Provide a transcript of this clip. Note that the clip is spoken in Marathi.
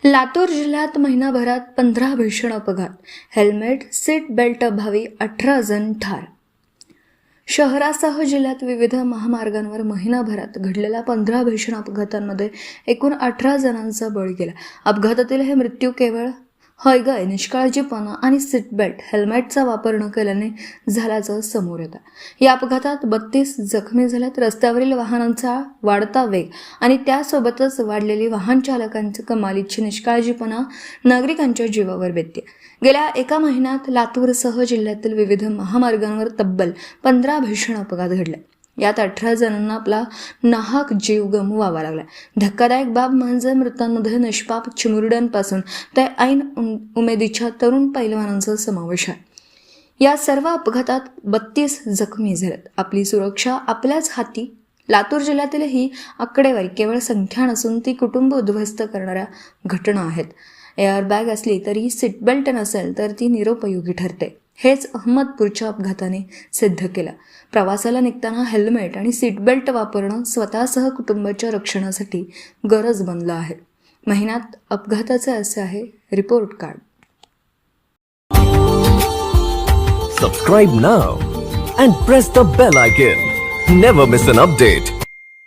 लातूर जिल्ह्यात महिनाभरात 15 भीषण अपघात. हेल्मेट, सीट बेल्ट अभावी 18 जण ठार. शहरासह जिल्ह्यात विविध महामार्गांवर महिनाभरात घडलेल्या 15 भीषण अपघातांमध्ये एकूण 18 जणांचा बळी गेला. अपघातातील हे मृत्यू केवळ हयगय, निष्काळजीपणा आणि सीट बेल्ट, हेल्मेटचा वापर न केल्याने झाल्याचं समोर येतं. या अपघातात 32 जखमी झाल्यात. रस्त्यावरील वाहनांचा वाढता वेग आणि त्यासोबतच वाढलेली वाहन चालकांची कमालीची निष्काळजीपणा नागरिकांच्या जीवावर बेतते. गेल्या एका महिन्यात लातूरसह जिल्ह्यातील विविध महामार्गांवर तब्बल 15 भीषण अपघात घडले. यात 18 जणांना आपला नाहक जीव गमवावा लागला. धक्कादायक बाब म्हणजे मृतांमध्ये निष्पाप चिमुरड्यांपासून ते ऐन उमेदीच्या तरुण पैलवानांचा समावेश आहे. या सर्व अपघातात 32 जखमी झालेत. आपली सुरक्षा आपल्याच हाती. लातूर जिल्ह्यातील ही आकडेवारी केवळ संख्या नसून ती कुटुंब उद्ध्वस्त करणाऱ्या घटना आहेत. एअरबॅग असली तरी सीट बेल्ट नसेल तर ती निरुपयोगी ठरते. हेच अहमदपूरच्या अपघाताने सिद्ध केलं. प्रवासाला निघताना हेल्मेट आणि सीट बेल्ट वापरणं स्वतःसह कुटुंबाच्या रक्षणासाठी गरज बनलं आहे. महिन्यात अपघाताचे असे आहे report card. Subscribe now and press the bell icon. Never miss an update.